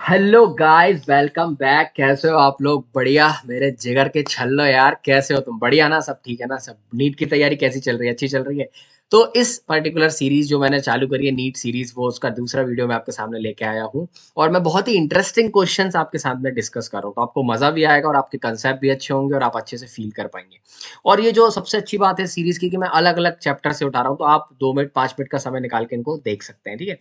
Hello guys, welcome back. कैसे हो आप लोग? बढ़िया मेरे जिगर के छल्लो यार, कैसे हो तुम? बढ़िया ना? सब ठीक है ना? सब नीट की तैयारी कैसी चल रही है? अच्छी चल रही है? तो इस पर्टिकुलर सीरीज जो मैंने चालू करी है, नीट सीरीज, वो उसका दूसरा वीडियो मैं आपके सामने लेके आया हूँ। और मैं बहुत ही इंटरेस्टिंग क्वेश्चंस आपके सामने डिस्कस कर रहा हूँ, तो आपको मजा भी आएगा और आपके कंसेप्ट भी अच्छे होंगे और आप अच्छे से फील कर पाएंगे। और ये जो सबसे अच्छी बात है सीरीज की, कि मैं अलग अलग चैप्टर से उठा रहा हूँ, तो आप 2 मिनट 5 मिनट का समय निकाल के इनको देख सकते हैं। ठीक है?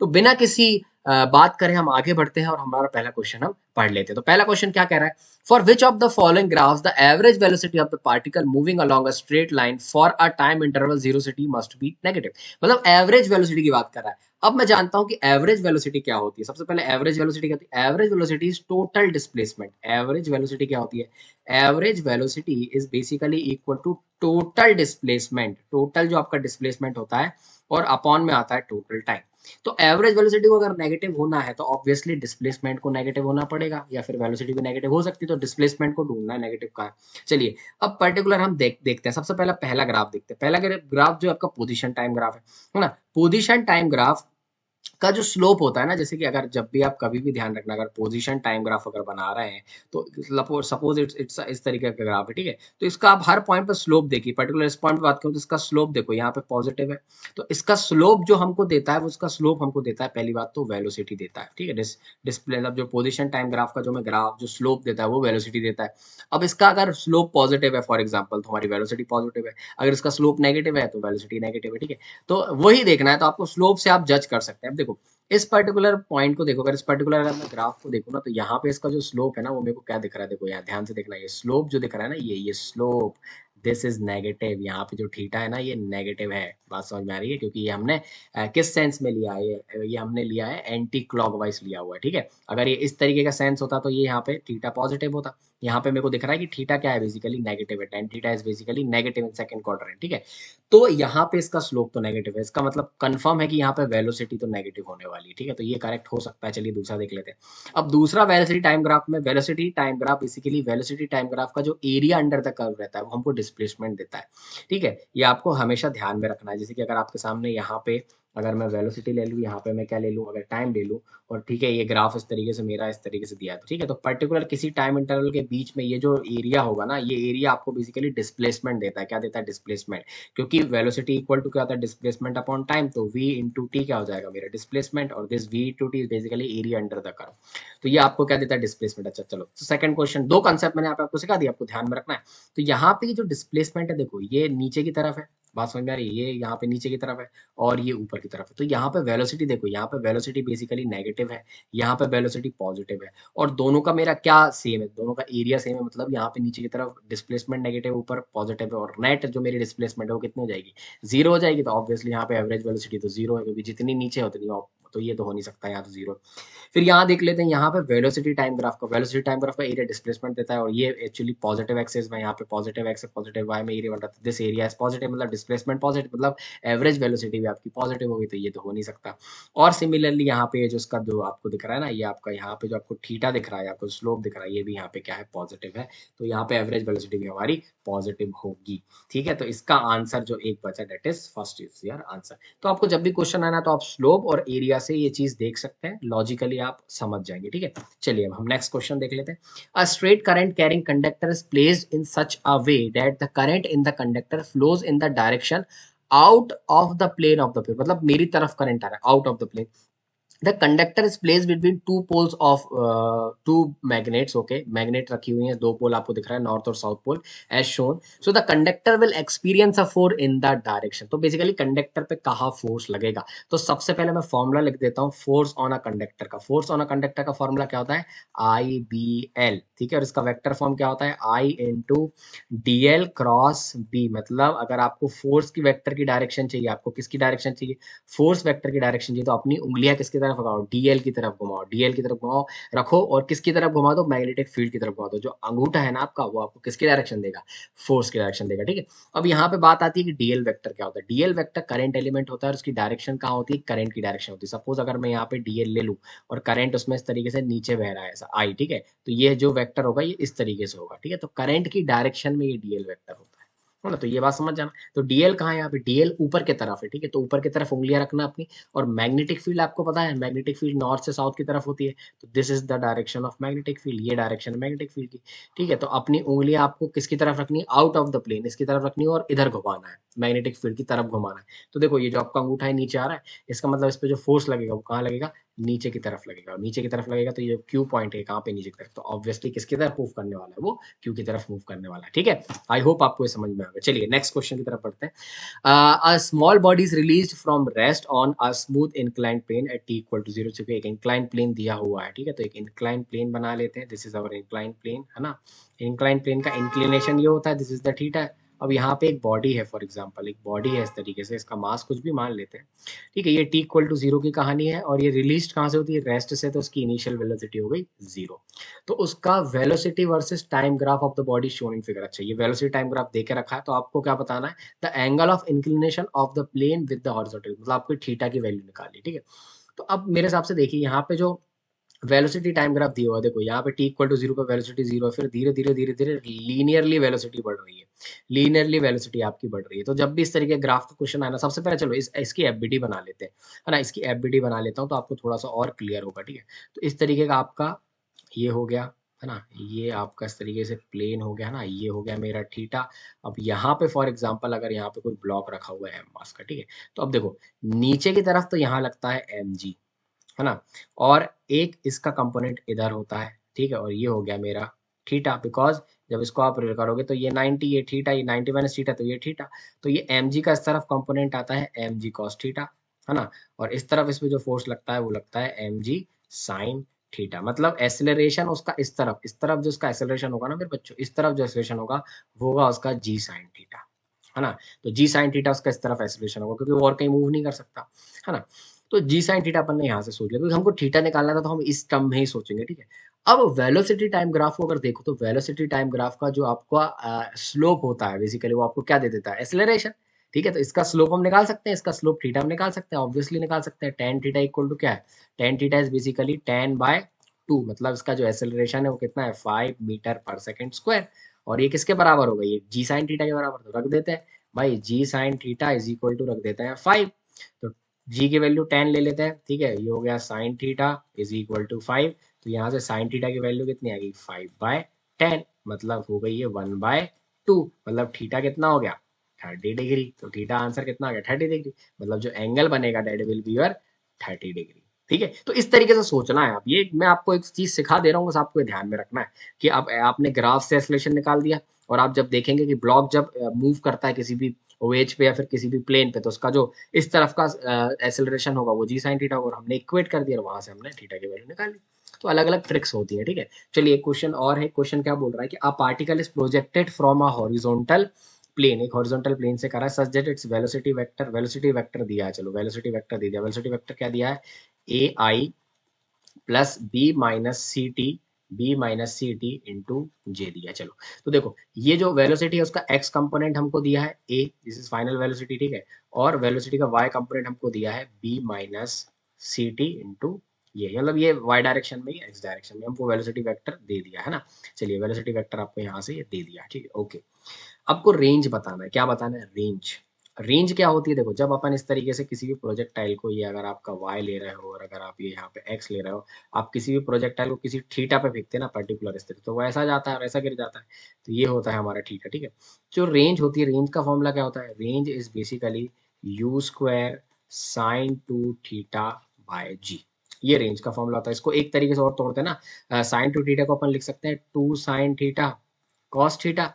तो बिना किसी बात करें, हम आगे बढ़ते हैं और हमारा पहला क्वेश्चन हम पढ़ लेते हैं। तो पहला क्वेश्चन क्या कह रहा है? For which of the following graphs the average velocity of the particle moving along a straight line for a time interval जीरोसिटी मस्ट बी नेगेटिव। मतलब एवरेज वेलोसिटी की बात कर रहा है। अब मैं जानता हूं कि एवरेज वेलोसिटी क्या होती है। सबसे पहले एवरेज वेलोसिटी क्या होती है? Average velocity is total displacement. Average velocity क्या होती है? Average velocity is basically equal to total displacement. Total जो आपका डिस्प्लेसमेंट होता है और अपॉन में आता है टोटल टाइम। तो एवरेज वेलोसिटी को अगर नेगेटिव होना है तो ऑब्वियसली डिस्प्लेसमेंट को नेगेटिव होना पड़ेगा, या फिर वेलोसिटी भी नेगेटिव हो सकती है, तो डिस्प्लेसमेंट को ढूंढना है नेगेटिव का है। चलिए, अब पर्टिकुलर हम देखते हैं। सबसे पहला पहला ग्राफ देखते हैं। पहला ग्राफ जो आपका पोजीशन टाइम ग्राफ है ना? पोजीशन टाइम ग्राफ का जो स्लोप होता है ना, जैसे कि अगर जब भी आप कभी भी ध्यान रखना, अगर पोजीशन टाइम ग्राफ अगर बना रहे हैं, तो सपोज इट्स इस तरीके का ग्राफ है। ठीक है? तो इसका आप हर पॉइंट पर स्लोप देखिए। पर्टिकुलर इस पॉइंट पर बात करूं तो इसका स्लोप देखो, यहाँ पे पॉजिटिव है। तो इसका स्लोप जो हमको देता है, वो उसका स्लोप हमको देता है, पहली बात तो वेलोसिटी देता है। ठीक है? डिस्प्ले मतलब जो पोजीशन टाइम ग्राफ का जो मैं ग्राफ जो स्लोप देता है, वो वेलोसिटी देता है। अब इसका अगर स्लोप पॉजिटिव है फॉर एग्जाम्पल, तो हमारी वेलोसिटी पॉजिटिव है। अगर इसका स्लोप नेगेटिव है तो वेलोसिटी नेगेटिव है। ठीक है? तो वही देखना है, तो आपको स्लोप से आप जज कर सकते हैं। अब देखो, इस पर्टिकुलर पॉइंट को देखो, अगर इस पर्टिकुलर अगर मैं ग्राफ को देखूँ ना, तो यहाँ पे इसका जो स्लोप है ना, वो मेरे को क्या दिख रहा है? देखो यहाँ ध्यान से देखना, ये स्लोप जो दिख रहा है ना, ये स्लोप, दिस इज नेगेटिव। यहाँ पे जो थीटा है ना, ये नेगेटिव है। बात समझ में आ रही है? क्योंकि ये हमने किस सेंस में लिया है? ये हमने लिया है एंटी क्लॉकवाइज लिया हुआ है। ठीक है? अगर ये इस तरीके का सेंस होता तो ये यहाँ पे थीटा पॉजिटिव होता। यहाँ पे मेरे को दिख रहा है कि थीटा क्या है? बेसिकली नेगेटिव है। Tan theta is basically negative in second quadrant. ठीक है? तो यहाँ पे इसका स्लोप तो नेगेटिव है, इसका मतलब कंफर्म है कि यहाँ पे वेलोसिटी तो नेगेटिव होने वाली है। ठीक है? तो ये करेक्ट हो सकता है। चलिए दूसरा देख लेते हैं। अब दूसरा वेलोसिटी टाइम ग्राफ में, velocity time graph basically, velocity time graph का जो एरिया अंडर द कर्व रहता है, वो हमको डिस्प्लेसमेंट देता है। ठीक है? ये आपको हमेशा ध्यान में रखना है। जैसे कि अगर आपके सामने यहाँ पे, अगर मैं वेलोसिटी ले लूँ, यहाँ पे मैं क्या ले लूँ, अगर टाइम ले लूँ, और ठीक है, ये ग्राफ इस तरीके से मेरा इस तरीके से दिया है, तो ठीक है, तो पर्टिकुलर किसी टाइम इंटरवल के बीच में ये जो एरिया होगा ना, ये एरिया आपको बेसिकली डिस्प्लेसमेंट देता है। क्या देता है? डिस्प्लेसमेंट। क्योंकि वेलोसिटी इक्वल टू क्या होता है? Displacement upon time. तो v इंटू टी क्या हो जाएगा? मेरा डिस्प्लेसमेंट। और this v into T is basically area under the curve. तो ये आपको क्या देता है? डिस्प्लेसमेंट। अच्छा चलो, तो सेकंड क्वेश्चन, दो कंसेप्ट मैंने यहाँ पे आपको सिखा दिया, आपको ध्यान में रखना है। तो यहाँ पे जो डिस्प्लेसमेंट है, देखो ये नीचे की तरफ है। बात समझ में आ रही है? ये यहाँ पे नीचे की तरफ है और ये ऊपर की तरफ है। तो यहाँ पे वेलोसिटी देखो, यहाँ पे वेलोसिटी बेसिकली नेगेटिव है, यहाँ पे वेलोसिटी पॉजिटिव है। और दोनों का मेरा क्या सेम है? दोनों का एरिया सेम है। मतलब यहाँ पे नीचे की तरफ डिस्प्लेसमेंट नेगेटिव, ऊपर पॉजिटिव है, और नेट जो मेरी डिस्प्लेसमेंट है वो कितनी हो जाएगी? जीरो हो जाएगी। तो ऑब्वियसली यहाँ पे एवरेज वेलोसिटी तो जीरो है, क्योंकि जितनी नीचे है उतनी तो ये तो हो नहीं सकता, यहाँ तो जीरो। फिर यहाँ देख लेते हैं, यहाँ पे वेलोसिटी टाइम ग्राफ का, वेलोसिटी टाइम ग्राफ का एरिया डिस्प्लेसमेंट देता है, और ये एक्चुअली पॉजिटिव एक्सिस में, यहाँ पे पॉजिटिव एक्स पॉजिटिव वाई में एरिया बन रहा है। दिस एरिया इज पॉजिटिव, मतलब डिस्प्लेसमेंट पॉजिटिव, मतलब एवरेज वेलोसिटी भी आपकी पॉजिटिव होगी, तो ये तो हो नहीं सकता। और सिमिलरली यहाँ पे जो इसका जो आपको दिख रहा है ना, ये आपका यहाँ पे जो आपको थीटा दिख रहा है, आपको स्लोप दिख रहा है, ये भी यहाँ पे क्या है? पॉजिटिव है। तो यहाँ पे एवरेज वेलोसिटी भी हमारी पॉजिटिव होगी। ठीक है? तो इसका आंसर जो एक बचा, that is first is your answer. तो आपको जब भी क्वेश्चन आना, तो आप स्लोप और एरिया से ये चीज देख सकते हैं, लॉजिकली आप समझ जाएंगे। ठीक है? चलिए अब हम नेक्स्ट क्वेश्चन देख लेते हैं। A straight current carrying conductor is placed in such a way that the current in the conductor flows in the direction out of the plane of the plane. मतलब मेरी तरफ करंट आ रहा है, out of the plane. The conductor is place between two poles of two magnets. Okay, magnet रखी हुई है, दो पोल आपको दिख रहा है, नॉर्थ और south pole, as shown. So the conductor will experience a force in the direction. तो बेसिकली कंडक्टर पे कहाँ फोर्स लगेगा? तो सबसे पहले मैं फॉर्मूला लिख देता हूँ फोर्स ऑन अ कंडक्टर का। फोर्स ऑन अ कंडक्टर का फॉर्मूला क्या होता है? I B L. ठीक है? और इसका वेक्टर फॉर्म क्या होता है? I into D L cross B. मतलब अगर आपको फोर्स की वेक्टर की डायरेक्शन चाहिए, आपको किसकी डायरेक्शन चाहिए? फोर्स वेक्टर की डायरेक्शन चाहिए, तो अपनी उंगलियां किसकी तरफ लगाओ? डीएल की तरफ घुमाओ, डीएल की तरफ घुमाओ, रखो, और किसकी तरफ घुमा दो? मैग्नेटिक फील्ड की तरफ घुमा दो। जो अंगूठा है ना आपका, वो आपको किसकी डायरेक्शन देगा? फोर्स की डायरेक्शन देगा। ठीक है? अब यहाँ पे बात आती है कि डीएल वेक्टर क्या होता है। डीएल वेक्टर करंट एलिमेंट होता है, और उसकी डायरेक्शन कहाँ होती है? करंट की डायरेक्शन होती है। सपोज अगर मैं यहाँ पे डीएल ले लूँ और करंट उसमें इस तरीके से नीचे बह रहा है, ऐसा आई। ठीक है? तो ये जो वेक्टर होगा, ये इस तरीके से होगा। ठीक है? तो करंट की डायरेक्शन में ये डीएल वेक्टर होता है। है ना। तो ये बात समझ जाना। तो डीएल कहाँ है यहाँ पे, डीएल ऊपर की तरफ है, ठीक है। तो ऊपर की तरफ उंगलियां रखना अपनी। और मैग्नेटिक फील्ड आपको पता है, मैग्नेटिक फील्ड नॉर्थ से साउथ की तरफ होती है। तो this is the direction of magnetic field, ये डायरेक्शन है मैग्नेटिक फील्ड की, ठीक है। तो अपनी उंगलियां आपको किसकी तरफ रखनी है, आउट ऑफ द प्लेन, इसकी तरफ रखनी है और इधर घुमाना है, मैग्नेटिक फील्ड की तरफ घुमाना है। तो देखो ये जो आपका अंगूठा है नीचे आ रहा है, इसका मतलब इस पे जो फोर्स लगेगा वो कहाँ लगेगा, नीचे की तरफ लगेगा। और नीचे की तरफ लगेगा तो ये क्यू पॉइंट है कहाँ पे, नीचे की तरफ। तो ऑब्वियसली किसकी तरफ मूव करने वाला है, वो क्यू की तरफ मूव करने वाला है, ठीक है। आई होप आपको ये समझ में आ गया। चलिए नेक्स्ट क्वेश्चन की तरफ बढ़ते हैं। A small body is released from rest on a smooth inclined plane at T equal to 0। चूंकि एक इंक्लाइंड प्लेन दिया हुआ है, ठीक है। तो एक इंक्लाइंड प्लेन बना लेते हैं, this is our inclined plane, है ना। इंक्लाइंड प्लेन का इंक्लिनेशन ये होता है, दिस इज द थीटा। अब यहाँ पे एक बॉडी है, फॉर एग्जाम्पल एक बॉडी है इस तरीके से, इसका मास कुछ भी मान लेते हैं, ठीक है। ये टी इक्वल टू 0 की कहानी है। और ये रिलीज कहाँ से होती है, रेस्ट से। तो उसकी इनिशियल वेलोसिटी हो गई 0। तो उसका velocity versus time graph of the body shown in figure. अच्छा, ये वेलोसिटी टाइम ग्राफ दे के रखा है, तो आपको क्या बताना है, the angle of inclination of the plane with the horizontal, मतलब आपको थीटा की वैल्यू निकाली, ठीक है। तो अब मेरे हिसाब से देखिए यहाँ पे जो वेलोसिटी टाइम ग्राफ दिया हुआ है, देखो यहाँ पे टी इक्वल टू 0 पे वेलोसिटी 0 है, फिर धीरे धीरे धीरे धीरे लीनियरली वेलोसिटी बढ़ रही है, लीनियरली वेलोसिटी आपकी बढ़ रही है। तो जब भी इस तरीके ग्राफ का क्वेश्चन आए ना, सबसे पहले चलो इसकी एफबीडी बना लेते हैं, है ना। इसकी एफबीडी बना लेता हूँ तो आपको थोड़ा सा और क्लियर होगा, ठीक है। तो इस तरीके का आपका ये हो गया, है ना। ये आपका इस तरीके से प्लेन हो गया ना, ये हो गया मेरा थीटा। अब यहाँ पे फॉर एग्जांपल अगर यहाँ पे कोई ब्लॉक रखा हुआ है एम मास का, ठीक है। तो अब देखो नीचे की तरफ तो यहाँ लगता है एम जी, है ना। और एक इसका कंपोनेंट इधर होता है, ठीक है। और ये हो गया मेरा थीटा, बिकॉज जब इसको आप रिलेट करोगे तो ये 90, ये थीटा, ये 90 माइनस थीटा, तो ये थीटा। तो ये एम जी का इस तरफ कंपोनेंट आता है एम जी कॉस थीटा, है ना। और इस तरफ इसमें जो फोर्स लगता है वो लगता है एम जी साइन थीटा। मतलब एसिलरेशन उसका इस तरफ जो उसका एसिलरेशन होगा ना मेरे बच्चों, इस तरफ जो एसिलरेशन होगा वो होगा उसका जी साइन थीटा, है ना। तो जी साइन थीटा उसका इस तरफ एसिलेशन होगा, क्योंकि वो और कहीं मूव नहीं कर सकता, है ना। तो जी साइन थीटा अपन ने यहाँ से सोच लिया, क्योंकि हमको थीटा निकालना था तो हम इस टर्म में ही सोचेंगे, ठीक है। अब वेलोसिटी टाइम ग्राफ को अगर देखो तो वेलोसिटी टाइम ग्राफ का जो आपका स्लोप होता है, बेसिकली वो आपको क्या दे देता है, एसिलरेशन, ठीक है। तो इसका स्लोप हम निकाल सकते हैं, इसका स्लोप थीटा हम निकाल सकते हैं, ऑब्वियसली निकाल सकते हैं। टेन थीटा इक्वल टू क्या है, टेन थीटा इज बेसिकली 10/2, मतलब इसका जो एसिलरेशन है वो कितना है, 5 मीटर पर सेकेंड स्क्वायर। और ये किसके बराबर होगा, ये जी साइन थीटा के बराबर। तो रख देते हैं भाई, g sine theta is equal to रख देते हैं 5। तो जी की वैल्यू 10 ले लेते हैं, ठीक है। ये हो गया sine theta is equal to 5। तो यहाँ से साइन थीटा की वैल्यू कितनी आ गई, 5/10, मतलब हो गई है 1/2। मतलब थीटा कितना हो गया, 30 डिग्री। तो थीटा आंसर कितना आ गया, 30 डिग्री। मतलब जो एंगल बनेगा that will be your 30 degree, ठीक है। तो इस तरीके से सोचना है। आप ये मैं आपको एक चीज सिखा दे रहा हूँ, बस आपको ये ध्यान में रखना है कि अब आपने ग्राफ से एक्सलेशन निकाल दिया, और आप जब देखेंगे कि ब्लॉक जब मूव करता है किसी भी वेज पे या फिर किसी भी प्लेन पे, तो उसका जो इस तरफ का एसिलरेशन होगा वो जी साइन थीटा होगा, और हमने इक्वेट कर दिया और वहां से हमने थीटा की वैल्यू निकाली। तो अलग अलग ट्रिक्स होती है, ठीक है। चलिए एक क्वेश्चन और है। क्वेश्चन क्या बोल रहा है कि a particle is projected from a horizontal plane, एक हॉरिजॉन्टल प्लेन से करा है, such that its velocity vector दिया है, चलो वेलोसिटी वेक्टर दे दिया। वेलोसिटी वेक्टर क्या दिया है, A I plus B minus C T into J दिया है। चलो तो देखो ये जो वेलोसिटी है उसका एक्स कंपोनेंट हमको दिया है ए, दिस इज फाइनल वेलोसिटी, ठीक है। और वेलोसिटी का वाई कंपोनेंट हमको दिया है B minus C T into ये, मतलब ये वाई डायरेक्शन में, एक्स डायरेक्शन में हमको वेलोसिटी वेक्टर दे दिया है ना। चलिए वेलोसिटी वेक्टर आपको यहाँ से ये दे दिया, ठीक है, ओके। आपको रेंज बताना है, क्या बताना है, रेंज। रेंज क्या होती है, देखो जब अपन इस तरीके से किसी भी प्रोजेक्टाइल को, ये अगर आपका y ले रहे हो और अगर आप ये यहाँ पे x ले रहे हो, आप किसी भी प्रोजेक्टाइल को किसी थीटा पे फेंकते हैं ना पर्टिकुलर स्थिति, तो वो ऐसा जाता है और ऐसा गिर जाता है। तो ये होता है हमारा थीटा, ठीक है। जो रेंज होती है, रेंज का फॉर्मूला क्या होता है, range is basically u square sine two theta by g. ये रेंज का फॉर्मूला होता है। इसको एक तरीके से और तोड़ते हैं ना, साइन टू थीटा को अपन लिख सकते हैं 2 sin थीटा कॉस थीटा,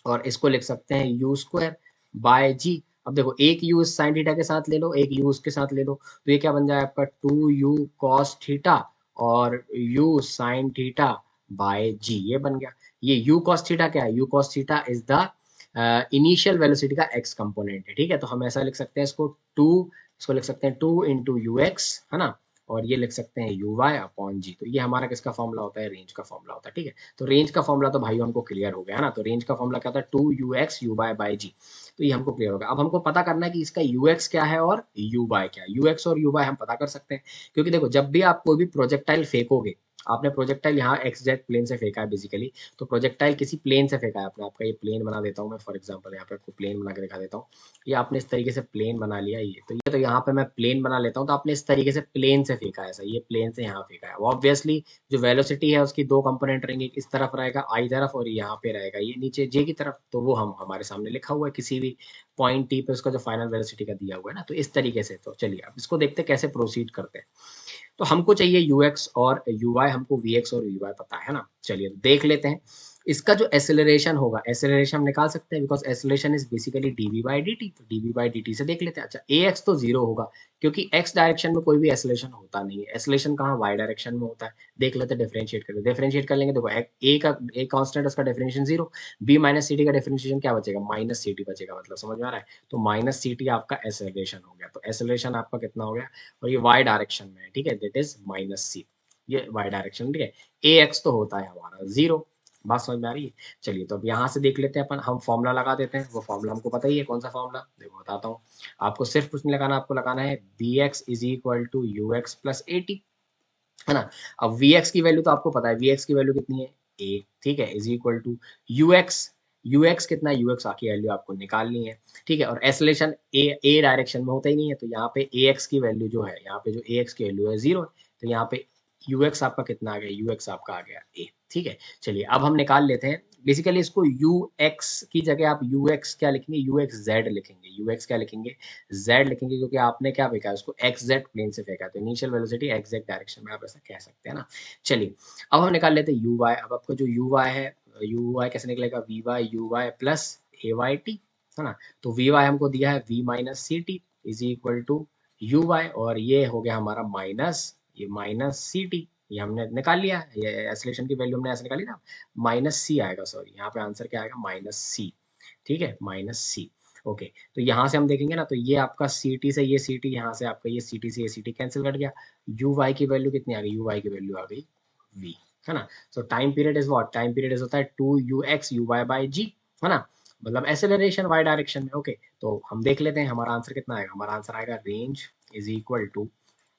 और इसको लिख सकते हैं यू स्क्वायर बाय जी। अब देखो एक यू साइन थीटा के साथ ले लो, एक यू उसके साथ ले लो, तो ये क्या बन जाए आपका 2u कॉस थीटा और you sine theta by g, ये बन गया। ये यू कॉस थीटा क्या है, you cos theta is the initial velocity का एक्स कंपोनेंट है, ठीक है। तो हम ऐसा लिख सकते हैं इसको इसको लिख सकते हैं 2 × ux, है ना। और ये लिख सकते हैं यू वाई अपॉन जी। तो ये हमारा किसका फॉर्मूला होता है, रेंज का फॉर्मूला होता है, ठीक है। तो रेंज का फॉर्मूला तो भाई हमको क्लियर हो गया है ना। तो रेंज का फॉर्मूला क्या होता है, 2ux यू बाय बाय जी। तो ये हमको क्लियर हो गया। अब हमको पता करना है कि इसका ux क्या है और u बाय क्या है। ux और u बाय हम पता कर सकते हैं, क्योंकि देखो जब भी आप कोई भी प्रोजेक्टाइल फेंकोगे, आपने प्रोजेक्टाइल यहाँ एक्स जेड प्लेन से फेंका है बेसिकली, तो प्रोजेक्टाइल किसी प्लेन से फेंका है आपने। आपका ये प्लेन बना देता हूँ मैं फॉर एग्जांपल, यहाँ पे आपको प्लेन बना के दिखा देता हूँ। ये आपने इस तरीके से प्लेन बना लिया, ये तो यहाँ पे मैं प्लेन बना लेता हूँ, तो आपने इस तरीके से प्लेन से फेंका है ऐसा, ये प्लेन से यहाँ फेंका है। ऑब्वियसली जो वेलोसिटी है उसकी दो कंपोनेंट रहेंगे, एक इस तरफ रहेगा आई तरफ और यहाँ पे रहेगा ये नीचे जे की तरफ, तो वो हम हमारे सामने लिखा हुआ है किसी भी पॉइंट टी पे उसका जो फाइनल वेलोसिटी का दिया हुआ है ना, तो इस तरीके से। तो चलिए अब इसको देखते हैं कैसे प्रोसीड करते हैं। तो हमको चाहिए यू एक्स और यू वाई, हमको वी एक्स और वी वाई पता है ना। चलिए देख लेते हैं इसका जो एसेलरेशन होगा, एसेलरेशन हम निकाल सकते हैं because acceleration is basically d v by d t, तो d v by d t से देख लेते हैं। अच्छा ए एक्स तो जीरो होगा क्योंकि एक्स डायरेक्शन में कोई भी एसेलेशन होता नहीं है, एसेलेशन कहाँ वाई डायरेक्शन में होता है। देख लेते हैं, डिफरेंशिएट कर लेंगे। देखो ए का ए कांस्टेंट उसका differentiation zero, B minus C T का डिफरेंशिएशन क्या बचेगा, माइनस सी टी बचेगा, मतलब समझ में आ रहा है। तो माइनस सी टी आपका एसेलरेशन हो गया, तो एसेलरेशन आपका कितना हो गया, और ये वाई डायरेक्शन में है, ठीक है, दैट इज माइनस सी, ये वाई डायरेक्शन, ठीक है। ए एक्स तो होता है हमारा जीरो, बात समझ में आ रही है। चलिए तो अब यहाँ से देख लेते हैं अपन, हम फॉर्मूला लगा देते हैं, वो फॉर्मूला हमको पता ही है कौन सा फॉर्मूला, देखो बताता हूँ। आपको सिर्फ कुछ नहीं लगाना, आपको लगाना है V X is equal to you X plus A T, है ना। अब वी एक्स की वैल्यू तो आपको पता है, वी एक्स की वैल्यू कितनी है ए, ठीक है, is equal to you x, U X कितना है, यू एक्स की वैल्यू आपको निकालनी है, ठीक है। और एसलेशन ए डायरेक्शन में होता ही नहीं है, तो यहाँ पे ए एक्स की वैल्यू जो है, यहाँ पे जो ए एक्स की वैल्यू है जीरो, तो यहाँ पे यू एक्स आपका कितना आ गया, यू एक्स आपका आ गया ए, ठीक है। चलिए अब हम निकाल लेते हैं बेसिकली इसको, यू एक्स की जगह आप यू एक्स क्या लिखेंगे, यू एक्स जेड लिखेंगे, यू एक्स क्या लिखेंगे, जेड लिखेंगे, क्योंकि आपने क्या फेंका है उसको एक्स जेड प्लेन से फेंका है, तो initial velocity x Z direction में आप ऐसा कह सकते हैं ना। चलिए अब हम निकाल लेते हैं यू वाई। अब आपका जो यू वाई है, यू वाई कैसे निकलेगा, V Y U Y plus A Y T, है ना। तो वी वाई हमको दिया है V minus C T is equal to U Y, और ये हो गया हमारा माइनस, ये माइनस सी टी, ये हमने निकाल लिया, ये एसलेशन की वैल्यू हमने ऐसे निकाली ना, माइनस सी आएगा, सॉरी यहाँ पे आंसर क्या आएगा, माइनस सी, ठीक है, माइनस सी। ओके, तो यहाँ से हम देखेंगे ना, तो ये आपका सी टी से ये सी टी, यहाँ से आपका ये सी टी से ये सी टी कैंसिल कट गया, यू वाई की वैल्यू कितनी आ गई, यू वाई की वैल्यू आ गई वी, है ना। So time period is what, time period is होता है two you x u y by g, है ना, मतलब एसेलरेशन वाई डायरेक्शन में। ओके, तो हम देख लेते हैं हमारा आंसर कितना आएगा, हमारा आंसर आएगा range is equal to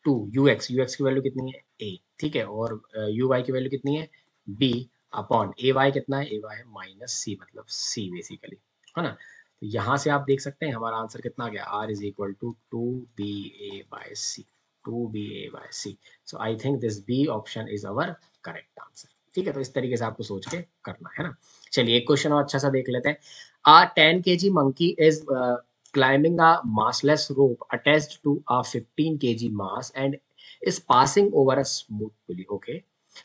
two you X की वैल्यू कितनी है ए, ठीक है, और यू वाई की वैल्यू कितनी है बी, अपॉन ए वाई कितना है, ए वाई है माइनस सी, मतलब सी बेसिकली, है ना। तो यहाँ से आप देख सकते हैं हमारा आंसर कितना आ गया, R is equal to two B A by C, two B A by C. So I think this B option is our correct answer, ठीक है। तो इस तरीके से आपको सोच के करना है ना। चलिए एक क्वेश्चन और अच्छा सा देख लेते हैं। आ 10 kg monkey is climbing a massless rope attached to a 15 kg mass and is passing over a smooth pulley. Okay,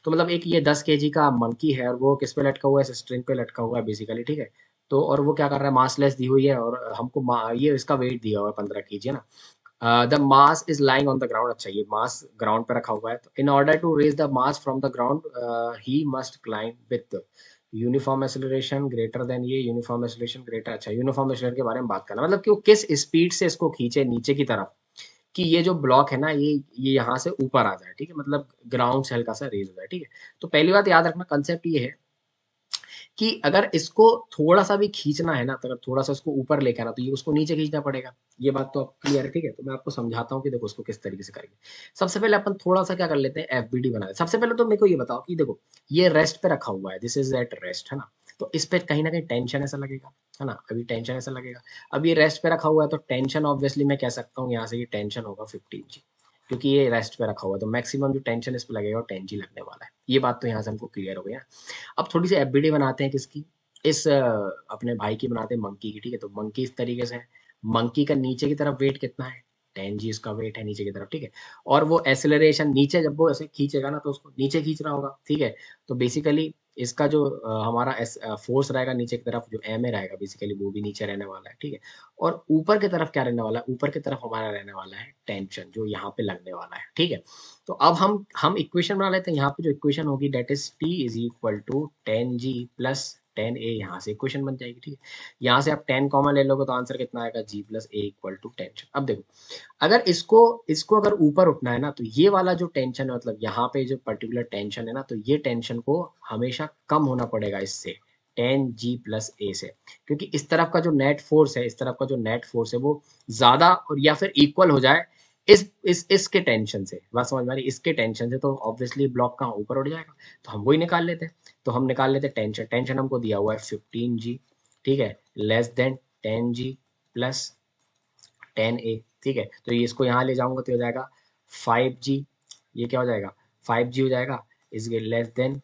तो मतलब एक ये 10 kg का मंकी है और वो किस पे लटका हुआ है, स्ट्रिंग पे लटका हुआ है बेसिकली, ठीक है। तो और वो क्या कर रहा है, मासलेस दी हुई है और हमको ये इसका वेट दिया हुआ है 15 kg, है ना। The mass is lying on the ground, अच्छा ये मास ग्राउंड पे रखा हुआ है, तो in order to raise the mass from the ground he must climb with uniform acceleration greater than, ये यूनिफॉर्म एक्सेलरेशन ग्रेटर, अच्छा यूनिफॉर्म एक्सेलरेशन के बारे में बात करना, मतलब कि वो किस स्पीड से इसको खींचे नीचे की तरफ, कि ये जो ब्लॉक है ना ये यहाँ से ऊपर आ जाए, ठीक है, मतलब ग्राउंड से हल्का सा रेज हो जाए, ठीक है। तो पहली बात याद रखना, कंसेप्ट ये है कि अगर इसको थोड़ा सा भी खींचना है ना, तो अगर थोड़ा सा इसको ऊपर लेके आना तो ये उसको नीचे खींचना पड़ेगा, ये बात तो क्लियर है, ठीक है। तो मैं आपको समझाता हूँ कि देखो उसको किस तरीके से करेंगे। सबसे पहले अपन थोड़ा सा क्या कर लेते हैं, एफबीडी बना लेते हैं। सबसे पहले तो मेरे को ये बताओ कि देखो ये रेस्ट पे रखा हुआ है, दिस इज एट रेस्ट, है ना। तो इस पे कहीं ना कहीं टेंशन ऐसा लगेगा, है ना, अभी टेंशन ऐसा लगेगा। अब ये रेस्ट पे रखा हुआ है तो टेंशन ऑब्वियसली मैं कह सकता हूँ यहाँ से ये टेंशन होगा 15 जी, क्योंकि ये रेस्ट पे रखा हुआ है, तो मैक्सिमम जो टेंशन इस पे लगेगा वो 10 जी लगने वाला है। ये बात तो यहाँ से हमको क्लियर हो गया। अब थोड़ी सी एफबीडी बनाते हैं किसकी, इस अपने भाई की बनाते हैं मंकी की, ठीक है। तो मंकी इस तरीके से है, मंकी का नीचे की तरफ वेट कितना है, 10 जी इसका वेट है नीचे की तरफ, ठीक है। और वो एसेलरेशन नीचे जब वो ऐसे खींचेगा ना तो उसको नीचे खींच रहा होगा, ठीक है। तो बेसिकली इसका जो हमारा फोर्स रहेगा नीचे की तरफ जो एम ए रहेगा बेसिकली वो भी नीचे रहने वाला है, ठीक है। और ऊपर की तरफ क्या रहने वाला है, ऊपर की तरफ हमारा रहने वाला है टेंशन जो यहाँ पे लगने वाला है, ठीक है। तो अब हम इक्वेशन बना लेते हैं, यहाँ पे जो इक्वेशन होगी that is T is equal to 10 G plus 10 A, यहाँ से इक्वेशन बन जाएगी, ठीक है। यहाँ से आप 10 कॉमन ले लोगे तो आंसर कितना आएगा, जी प्लस ए इक्वल टू 10। अब देखो अगर इसको इसको अगर ऊपर उठना है ना तो ये वाला जो टेंशन है, मतलब यहाँ पे जो पर्टिकुलर टेंशन है ना, तो ये टेंशन को हमेशा कम होना पड़ेगा इससे 10 जी प्लस ए से, क्योंकि इस तरफ का जो नेट फोर्स है, इस तरफ का जो नेट फोर्स है वो ज्यादा और या फिर इक्वल हो जाए इसके टेंशन से, बात समझ में आ रही, इसके टेंशन से तो ऑब्वियसली ब्लॉक कहाँ ऊपर उठ जाएगा, तो हम वही निकाल लेते हैं। तो हम निकाल लेते टेंशन, टेंशन हमको दिया हुआ है 15G, ठीक है, less than 10G plus 10A, ठीक है। तो ये इसको यहाँ ले जाऊंगा तो हो जाएगा 5G, ये क्या हो जाएगा 5G हो जाएगा, इसके लेस देन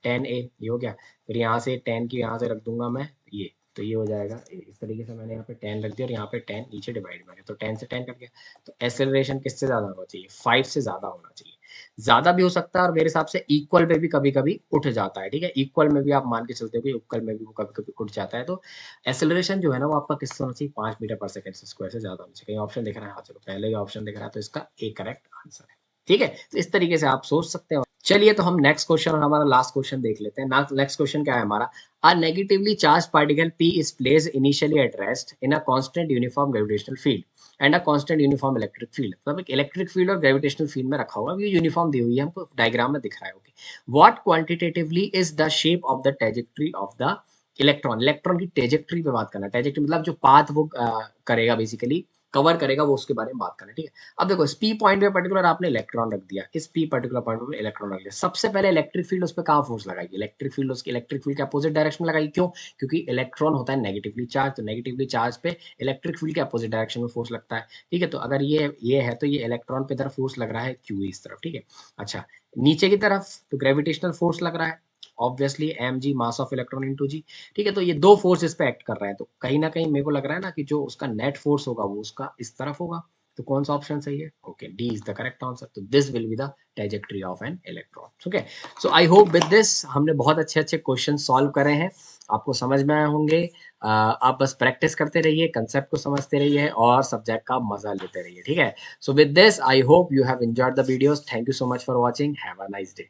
10A, ये हो गया। फिर यहाँ से 10 की यहाँ से रख दूंगा मैं ये, तो ये हो जाएगा इस तरीके से, मैंने यहाँ पे 10 रख दिया और यहाँ पे 10 नीचे डिवाइड में है, तो 10 से 10 कट गया। तो एक्सेलरेशन किससे ज़्यादा होना चाहिए, 5 से ज़्यादा होना चाहिए। ज़्यादा भी हो सकता है और मेरे हिसाब से इक्वल पे भी कभी कभी उठ जाता है, ठीक है, इक्वल में भी आप मान के चलते हो कि इक्वल में भी वो कभी कभी उठ जाता है। तो एक्सेलरेशन जो है ना वो आपका किससे होना चाहिए, 5 मीटर पर सेकंड स्क्वायर से ज़्यादा होना चाहिए। कहीं ऑप्शन दिख रहा है, हाँ चलो पहले ही ऑप्शन दिख रहा है, तो इसका ए करेक्ट आंसर है, ठीक है। तो इस तरीके से आप सोच सकते हो। चलिए तो हम नेक्स्ट क्वेश्चन और हमारा लास्ट क्वेश्चन देख लेते हैं। नेक्स्ट क्वेश्चन क्या है हमारा, अ negatively charge particle P is placed initially at rest in a constant uniform gravitational field and a constant uniform electric field। मतलब एक इलेक्ट्रिक फील्ड और ग्रेविटेशनल फील्ड में रखा हुआ, ये यूनिफॉर्म दी हुई है हमको, डायग्राम में दिख रहा है, okay. What quantitatively is the shape of the trajectory of the electron, electron की ट्रेजेक्टरी पे बात करना, ट्रेजेक्टरी मतलब जो पाथ वो करेगा, बेसिकली कवर करेगा, वो उसके बारे में बात करना है, ठीक है। अब देखो इस पी पॉइंट पे पर्टिकुलर आपने इलेक्ट्रॉन रख दिया, इस पी पर्टिकुलर पॉइंट पे इलेक्ट्रॉन रख दिया, सबसे पहले इलेक्ट्रिक फील्ड उस पर कहाँ फोर्स लगाएगी, इलेक्ट्रिक फील्ड उसकी इलेक्ट्रिक फील्ड के अपोजिट डायरेक्शन में लगाएगी, क्यों, क्योंकि इलेक्ट्रॉन होता है नेगेटिवली चार्ज, तो नेगेटिवली चार्ज पे इलेक्ट्रिक फील्ड के अपोजिट डायरेक्शन में फोर्स लगता है, ठीक है। तो अगर ये है तो ये इलेक्ट्रॉन पे तरफ फोर्स लग रहा है क्यू इस तरफ, ठीक है। अच्छा नीचे की तरफ तो ग्रेविटेशनल फोर्स लग रहा है, obviously mg mass of electron into g, ठीक है। तो ये दो फोर्स इस पे एक्ट कर रहे हैं, तो कहीं ना कहीं मेरे को लग रहा है ना कि जो उसका नेट फोर्स होगा वो उसका इस तरफ होगा, तो कौन सा ऑप्शन सही है, okay D is the correct answer. तो this will be the trajectory of an electron, okay. So I hope with this हमने बहुत अच्छे अच्छे क्वेश्चन सॉल्व करे हैं, आपको समझ में आए होंगे। आप बस प्रैक्टिस करते रहिए, कंसेप्ट को समझते रहिए और सब्जेक्ट का मजा लेते रहिए, ठीक है। So with this I hope you have enjoyed the videos, thank you so much for watching, have a nice day.